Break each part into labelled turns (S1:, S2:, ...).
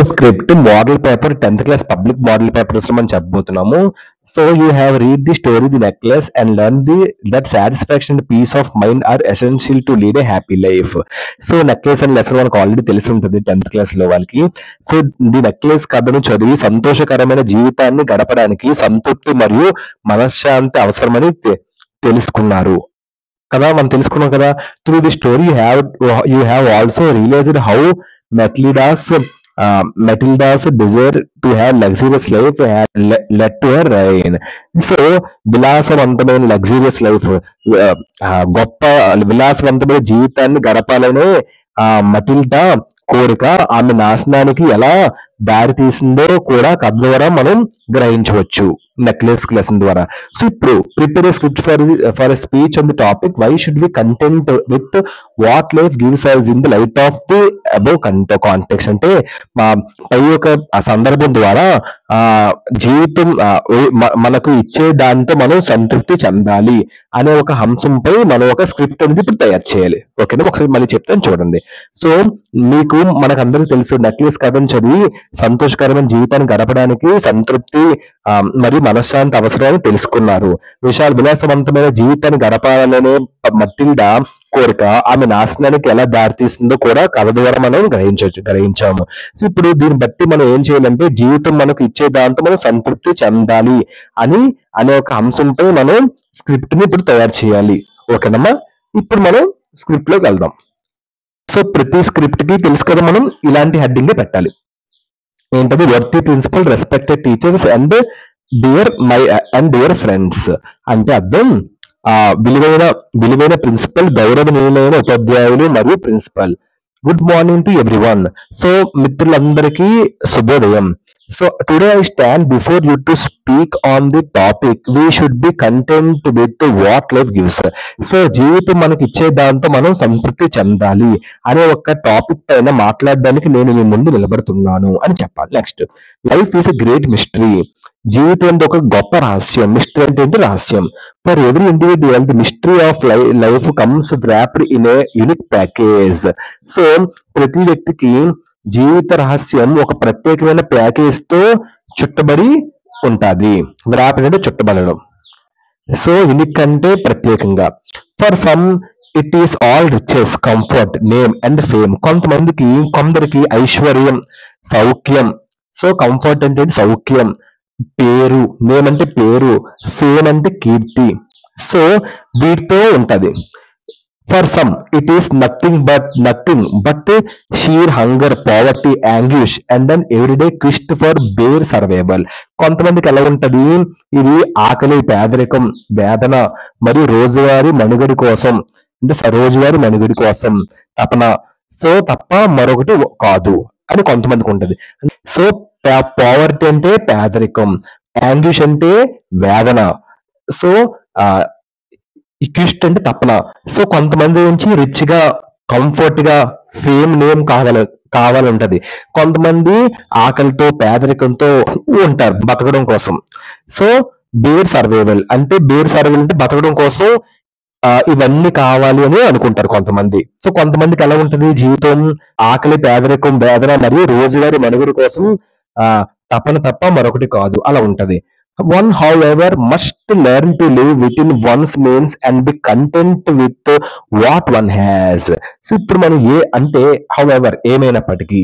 S1: Script model paper 10th class public model papers మనం చెప్పబోతున్నాము. So you have read the story the necklace and learn the that satisfaction and peace of mind are essential to lead a happy life. So necklace అనే lesson మనకు already తెలిసి ఉంటుంది 10th class లో వాళ్ళకి. So the necklace కథను చదివి సంతోషకరమైన జీవితాన్ని గడపడానికి సంతృప్తి మరియు మనశ్శాంతి అవసరమని తెలుసుకున్నారు కదా, మనం తెలుసుకున్నాం కదా. Through the story you have also realized how Mathilde's Mathilde's desire to have luxurious life led to her ruin. So విలాసవంతమైన లగ్జరియస్ లైఫ్, గొప్ప విలాసవంతమైన జీవితాన్ని గడపాలనే మటిల్డా కోరిక ఆమె నాశనానికి ఎలా దారి తీసిందో కూడా కథ ద్వారా మనం గ్రహించవచ్చు నెక్లెస్ లెసన్ ద్వారా. సో ఇప్పుడు prepare script for speech on the topic why should we content with what life gives us in the light of the above context. అంటే మా పై యొక్క సందర్భం ద్వారా జీవితం మనకు ఇచ్చే దాంతో మనం సంతృప్తి చెందాలి అనే ఒక అంశంపై మనం ఒక స్క్రిప్ట్ అనేది ఇప్పుడు తయారు చేయాలి. ఓకేనా, ఒకసారి మళ్ళీ చెప్తాను చూడండి. సో మీకు మనకందరికీ తెలుసు నెక్లెస్ కథను చదివి సంతోషకరమైన జీవితాన్ని గడపడానికి సంతృప్తి మరియు మనశ్శాంతి అవసరాన్ని తెలుసుకున్నారు. విలాసవంతమైన జీవితాన్ని గడపాలనే మటిల్డా కోరిక ఆమె నాశనానికి ఎలా దారితీస్తుందో కూడా కథ ద్వారా మనం గ్రహించాము. సో ఇప్పుడు దీన్ని బట్టి మనం ఏం చేయాలంటే జీవితం మనకు ఇచ్చే దాంతో మనం సంతృప్తి చెందాలి అనే ఒక అంశంపై మనం స్క్రిప్ట్ ని ఇప్పుడు తయారు చేయాలి. ఓకేనమ్మా, ఇప్పుడు మనం స్క్రిప్ట్ లోకి వెళ్దాం. సో ప్రతి స్క్రిప్ట్ కి తెలుసు కదా, మనం ఇలాంటి హెడ్డింగ్ పెట్టాలి. ఏంటది? Worthy principal, respected teachers and dear friends. అంటే అర్థం విలువైన ప్రిన్సిపల్, గౌరవనీయులైన ఉపాధ్యాయులు మరియు principal. Good morning to everyone. So మిత్రులందరికీ శుభోదయం. So today I stand before you to speak on the topic we should be content with what life gives. So జీవితం మనకి ఇచ్చే దాంతో మనం సంతృప్తి చెందాలి అనే ఒక టాపిక్ పైన మాట్లాడడానికి నేను మీ ముందు నిలబడుతున్నాను అని చెప్పాలి. Next, life is a great mystery. జీవితం అంటే ఒక గొప్ప రహస్యం. మిస్టరీ అంటే రహస్యం. For every individual the mystery of life comes wrapped in a unique package. So ప్రతి వ్యక్తికి జీవిత రహస్యం ఒక ప్రత్యేకమైన ప్యాకేజ్ తో చుట్టబడి ఉంటుంది. వ్రాప్డ్ అంటే చుట్టబడడం. సో యూనిక్ అంటే ప్రత్యేకంగా. For some it is all riches, comfort, name and fame. కొందరికి ఐశ్వర్యం, సౌఖ్యం. సో కంఫర్ట్ అంటే సౌఖ్యం, పేరు, నేమ్ అంటే పేరు, ఫేమ్ అంటే కీర్తి. సో వీటితో ఉంటది. For some it is nothing but sheer hunger, poverty, anguish and then everyday quest for bare survival. కొంతమందికి ఎలా ఉంటది? ఇది ఆకలి, పేదరికం, వేదన మరియు రోజువారీ మనుగడ కోసం తపన. సో తప్ప మరొకటి కాదు అని కొంతమందికి ఉంటది. సో పావర్టీ అంటే పేదరికం, యాంగ్విష్ అంటే వేదన, సో క్విస్ట్ అంటే తపన. సో కొంతమంది నుంచి రిచ్ గా, కంఫర్ట్ గా, ఫేమ్, నేమ్ కావాలంటది. కొంతమంది ఆకలితో, పేదరికంతో ఉంటారు బతకడం కోసం. సో బేర్ సర్వైవల్ అంటే బతకడం కోసం ఇవన్నీ కావాలి అని అనుకుంటారు కొంతమంది. సో కొంతమందికి ఎలా ఉంటది? జీవితం ఆకలి, పేదరికం, వేదన మరియు రోజువారీ మనుగడ కోసం తపన తప్ప మరొకటి కాదు అలా ఉంటది. One, however, must learn to live within one's means and be content with what one has. So ఇప్పుడు మనం ఏదేమైనప్పటికీ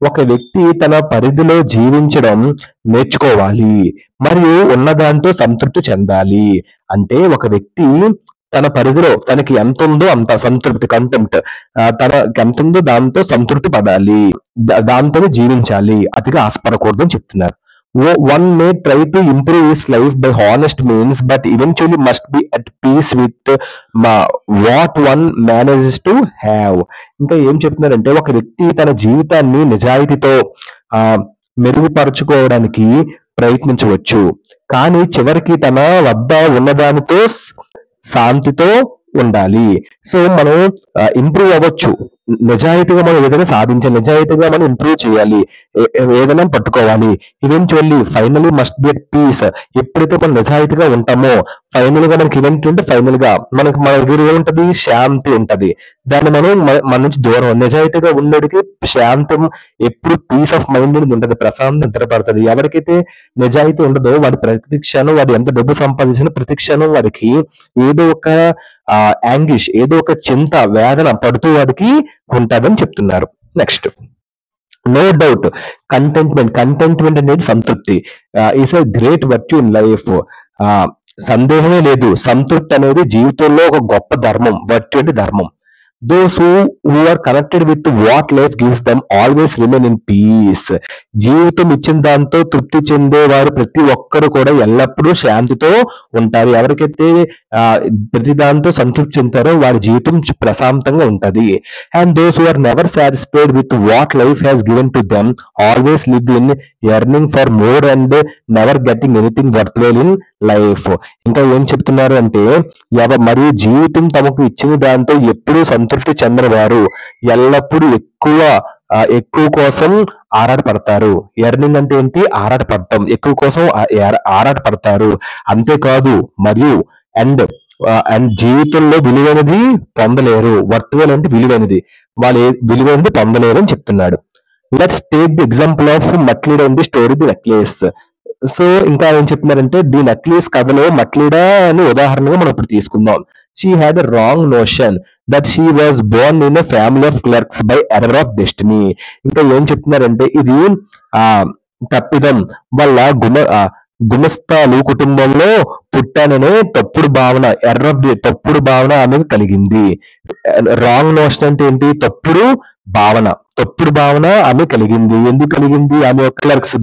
S1: ఒక వ్యక్తి తన పరిధిలో జీవించడం నేర్చుకోవాలి మరియు ఉన్నదాంతో సంతృప్తి చెందాలి. అంటే ఒక వ్యక్తి తన పరిధిలో తనకి ఎంత ఉందో అంత సంతృప్తి, తనకి ఎంత ఉందో దాంతో సంతృప్తి పడాలి, దాంతో జీవించాలి, అతిగా ఆశపడకూడదు అని చెప్తున్నారు. One may try to improve his life by honest means, but eventually must be at peace with what one manages to have. ఇంకా ఏం చెప్తున్నారంటే ఒక వ్యక్తి తన జీవితాన్ని నిజాయితీతో మెరుగుపరచుకోవడానికి ప్రయత్నించవచ్చు, కానీ చివరికి తన వద్ద ఉన్నదానితో శాంతితో ఉండాలి. సో మనం ఇంప్రూవ్ అవ్వచ్చు, నిజాయితీగా మనం ఏదైనా సాధించాలి, నిజాయితీగా మనం ఇంప్రూవ్ చేయాలి, ఏదైనా పట్టుకోవాలి. Eventually finally must be at peace. ఎప్పుడైతే మనం నిజాయితీగా ఉంటామో ఫైనల్ గా మనకి ఏంటంటే ఫైనల్ గా మనకి మన దగ్గర ఏముంటది, శాంతి ఉంటది. దాన్ని మనం మన నుంచి దూరం, నిజాయితీగా ఉండేటికి శాంతం, ఎప్పుడు పీస్ ఆఫ్ మైండ్ అనేది ఉంటది, ప్రశాంతం నిద్రపడుతుంది. ఎవరికైతే నిజాయితీ ఉండదో వాడి ప్రతి క్షణం, వాడు ఎంత డబ్బు సంపాదించిన ప్రతి క్షణం వాడికి ఏదో ఒక యాంగిష్, ఏదో ఒక చింత, వేదన పడుతూ వాడికి ఉంటదని చెప్తున్నారు. నెక్స్ట్, నో డౌట్ కంటెంట్మెంట్ అనేది సంతృప్తి is a great virtue in life. సందేహమే లేదు, సంతృప్తి అనేది జీవితంలో ఒక గొప్ప ధర్మం. వర్చ్యూ అంటే ధర్మం. Those who are connected with what life gives them always remain in peace. జీవితం ఇచ్చిన దాంతో తృప్తి చెందేవారు ప్రతి ఒక్కరు కూడా ఎల్లప్పుడూ శాంతితో ఉంటారు. ఎవరికైతే ఆ, ప్రతి దాంతో సంతృప్తి చెందుతారో వారి జీవితం ప్రశాంతంగా ఉంటది. And those who are never satisfied with what life has given to them always live in yearning for more and never getting anything worthwhile in life. ఇంకా ఏం చెప్తున్నారు అంటే, మరియు జీవితం తమకు ఇచ్చిన దాంతో ఎప్పుడూ సంతృప్తి చెందనివారు ఎల్లప్పుడూ ఎక్కువ కోసం ఆరాటపడతారు. ఎర్నింగ్ అంటే ఏంటి, ఆరాటపడటం, ఎక్కువ కోసం ఆరాటపడతారు. అంతేకాదు మరియు అండ్ అండ్ జీవితంలో విలువైనది పొందలేరు. వర్త్వెల్ అంటే విలువైనది, వాళ్ళు విలువైనది పొందలేరు అని చెప్తున్నాడు. Let's take the example of Mathilde in the story the necklace. So ఇంకా ఏం చెప్తున్నారంటే, ది నక్లీస్ కథలో మట్లీడా అని ఉదాహరణగా మనం ఇప్పుడు తీసుకుందాం. She had a wrong notion that she was Born in a family of clerks by error of destiny. ఇంకా ఏం చెప్తున్నారంటే, ఇది ఆ తప్పిదం వల్ల గుమస్తాలు కుటుంబంలో పుట్టాననే తప్పుడు భావన ఆమెకు కలిగింది. రాంగ్ నోషన్ అంటే ఏంటి, తప్పుడు భావన ఆమె కలిగింది. ఎందుకు కలిగింది, ఆమె క్లర్క్స్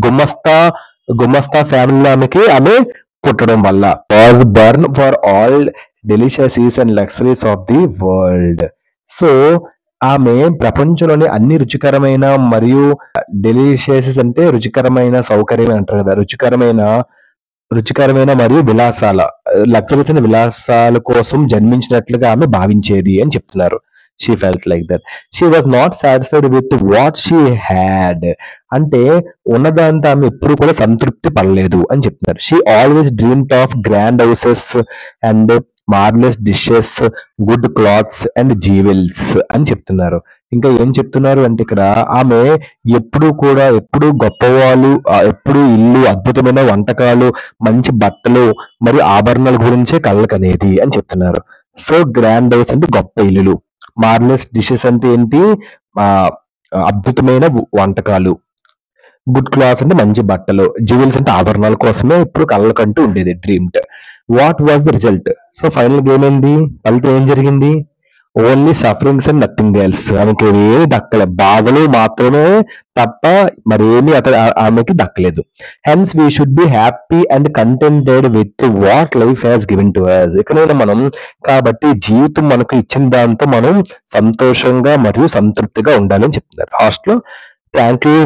S1: గుమస్తా ఫ్యామిలీలో ఆమె పుట్టడం వల్ల. Was born for all delicacies and luxuries of the world. So ఆమె ప్రపంచంలోని అన్ని రుచికరమైన మరియు డెలిషియస్ అంటే రుచికరమైన, సౌకర్యం అంటారు కదా, రుచికరమైన మరియు లగ్జరీస్ అనే విలాసాల కోసం జన్మించినట్లుగా ఆమె భావించేది అని చెప్తున్నారు. She felt like that she was not satisfied with what she had. అంటే ఉన్నదాంతో ఆమె ఎప్పుడు కూడా సంతృప్తి పడలేదు అని చెప్తున్నారు. She always dreamed of grand houses and marvellous dishes, good clothes and jewels అని చెప్తున్నారు. ఇంకా ఏం చెప్తున్నారు అంటే, ఇక్కడ ఆమె ఎప్పుడు గొప్పవాళ్ళు, ఎప్పుడు ఇల్లు, అద్భుతమైన వంటకాలు, మంచి బట్టలు మరియు ఆభరణాల గురించే కలకనేది అని చెప్తున్నారు. సో గ్రాండ్ హౌస్ అంటే గొప్ప ఇల్లులు, మార్వెలస్ డిషెస్ అంటే ఏంటి, ఆ అద్భుతమైన వంటకాలు, గుడ్ క్లాత్స్ అంటే మంచి బట్టలు, జ్యువెల్స్ అంటే ఆభరణాల కోసమే ఇప్పుడు కళ్ళకంటూ ఉండేది, dreamed. What was the result? So final గా ఏమైంది, ఫలితం ఏం జరిగింది? Only sufferings and nothing else. ఆమెకి ఏమి దక్కలేదు, బాధలు మాత్రమే తప్ప మరేమి ఆమెకి దక్కలేదు. Hence we should be happy and కంటెంటెడ్ with what life has given to us. ఎక్కడైనా మనం కాబట్టి జీవితం మనకు ఇచ్చిన దాంతో మనం సంతోషంగా మరియు సంతృప్తిగా ఉండాలని చెప్తున్నారు. లాస్ట్ లో thank you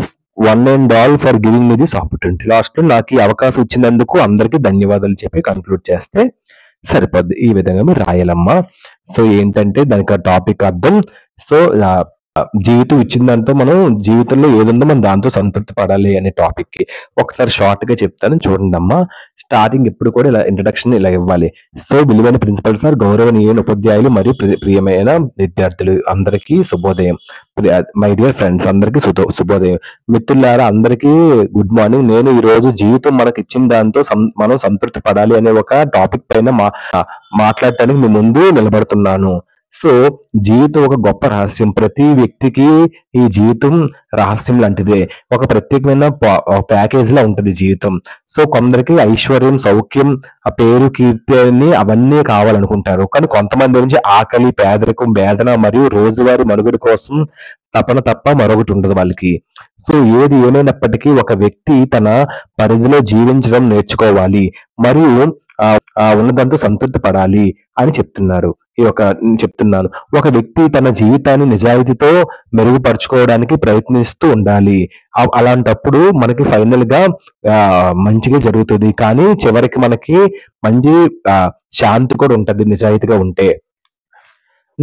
S1: one and all for giving me this opportunity. Last లో నాకు ఈ అవకాశం ఇచ్చినందుకు అందరికీ ధన్యవాదాలు చెప్పి కంక్లూడ్ చేస్తే సరిపోద్ది. ఈ విధంగా మీరు రాయాలమ్మా. సో ఏంటంటే దానికి ఆ టాపిక్ అర్థం. సో జీవితం ఇచ్చిన దాంతో మనం జీవితంలో ఏదుందో మనం దాంతో సంతృప్తి పడాలి అనే టాపిక్ కి ఒకసారి షార్ట్ గా చెప్తాను చూడండి అమ్మా. స్టార్టింగ్ ఎప్పుడు కూడా ఇలా ఇంట్రడక్షన్ ఇలా ఇవ్వాలి. సో విలువైన ప్రిన్సిపల్ సార్, గౌరవనీయులైన ఉపాధ్యాయులు మరియు ప్రియమైన విద్యార్థులు అందరికీ శుభోదయం. మై డియర్ ఫ్రెండ్స్ అందరికీ శుభోదయం. మిత్రులారా అందరికీ గుడ్ మార్నింగ్. నేను ఈ రోజు జీవితం మనకి ఇచ్చిన దాంతో మనం సంతృప్తి పడాలి అనే ఒక టాపిక్ పైన మాట్లాడటానికి మీ ముందు నిలబడుతున్నాను. సో జీవితం ఒక గొప్ప రహస్యం. ప్రతి వ్యక్తికి ఈ జీవితం రహస్యం లాంటిదే, ఒక ప్రత్యేకమైన ప్యాకేజ్ లా ఉంటది జీవితం. సో కొందరికి ఐశ్వర్యం, సౌఖ్యం, ఆ పేరు, కీర్తి అని అవన్నీ కావాలనుకుంటారు. కానీ కొంతమంది నుంచి ఆకలి, పేదరికం, వేదన మరియు రోజువారీ మనుగడ కోసం తపన తప్ప మరొకటి ఉండదు వాళ్ళకి. సో ఏది ఏమైనప్పటికీ ఒక వ్యక్తి తన పరిధిలో జీవించడం నేర్చుకోవాలి మరియు ఉన్నదంతా సంతృప్తి పడాలి అని చెప్తున్నాను. ఒక వ్యక్తి తన జీవితాన్ని నిజాయితీతో మెరుగుపరుచుకోవడానికి ప్రయత్నిస్తూ ఉండాలి. అలాంటప్పుడు మనకి ఫైనల్ గా మంచిగా జరుగుతుంది. కానీ చివరికి మనకి మంచి శాంతి కూడా ఉంటది నిజాయితీగా ఉంటే.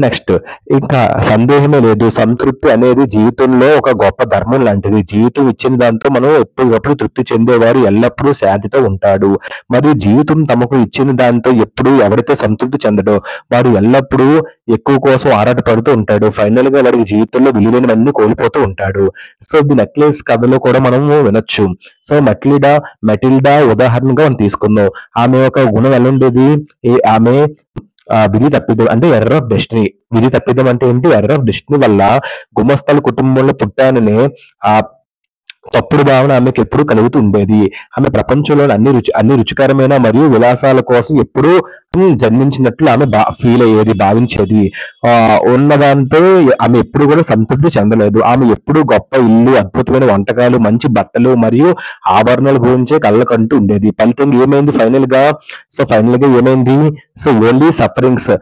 S1: నెక్స్ట్ ఇంకా సందేహమే లేదు. సంతృప్తి అనేది జీవితంలో ఒక గొప్ప ధర్మం లాంటిది. జీవితం ఇచ్చిన దాంతో మనం ఎప్పటికప్పుడు తృప్తి చెందేవారు ఎల్లప్పుడూ శాంతితో ఉంటాడు. మరియు జీవితం తమకు ఇచ్చిన దాంతో ఎప్పుడు ఎవరైతే సంతృప్తి చెందడో వాడు ఎల్లప్పుడూ ఎక్కువ కోసం ఆరాటపడుతూ ఉంటాడు. ఫైనల్ గా వాడికి జీవితంలో విలువైనవన్నీ కోల్పోతూ ఉంటాడు. సో ది నెక్లెస్ కథలో కూడా మనము వినొచ్చు. సో మెటిల్డా ఉదాహరణగా మనం తీసుకుందాం. ఆమె యొక్క గుణం ఎలా ఉండేది? ఆమె విధి తప్పిదం అంటే ఎర్రర్ ఆఫ్ డెస్టినీ. విధి తప్పిదం అంటే ఏంటి? ఎర్రర్ ఆఫ్ డెస్టినీ వల్ల గుమస్తాల కుటుంబంలో పుట్టాననే ఆ తప్పుడు భావన ఆమెకు ఎప్పుడూ కలుగుతూ ఉండేది. ఆమె ప్రపంచంలోని అన్ని రుచికరమైన మరియు విలాసాల కోసం ఎప్పుడూ జన్మించినట్లు ఆమె ఫీల్ అయ్యేది, భావించేది. ఉన్నదాంతో ఆమె ఎప్పుడు కూడా సంతృప్తి చెందలేదు. ఆమె ఎప్పుడు గొప్ప ఇల్లు, అద్భుతమైన వంటకాలు, మంచి బట్టలు మరియు ఆభరణాల గురించే కళ్ళకంటూ ఉండేది. ఫలితంగా ఏమైంది ఫైనల్ గా? ఏమైంది? సో ఓన్లీ సఫరింగ్స్,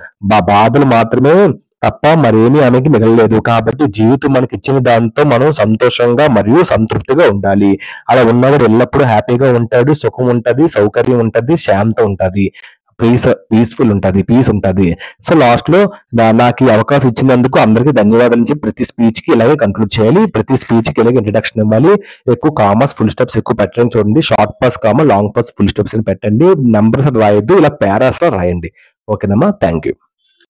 S1: బాధలు మాత్రమే తప్ప మరేమీ ఆమెకి మిగలలేదు. కాబట్టి జీవితం మనకి ఇచ్చిన దాంతో మనం సంతోషంగా మరియు సంతృప్తిగా ఉండాలి. అలా ఉన్నవాడు ఎల్లప్పుడూ హ్యాపీగా ఉంటాడు. సుఖం ఉంటది, సౌకర్యం ఉంటది, శాంతం ఉంటది, పీస్ ఉంటది. సో లాస్ట్ లో నాకు ఈ అవకాశం ఇచ్చినందుకు అందరికీ ధన్యవాదాలు చెప్పి ప్రతి స్పీచ్ కి ఇలాగే కంక్లూడ్ చేయాలి. ప్రతి స్పీచ్ కి ఇలాగే ఇంట్రడక్షన్ ఇవ్వాలి. ఎక్కువ కామర్స్ ఫుల్ స్టాప్స్ ఎక్కువ పెట్టండి. చూడండి, short pass long pass full stops అని పెట్టండి. నెంబర్స్ రాయొద్దు, ఇలా పారాస్ లో రాయండి. ఓకేనమ్మా, థ్యాంక్ యూ.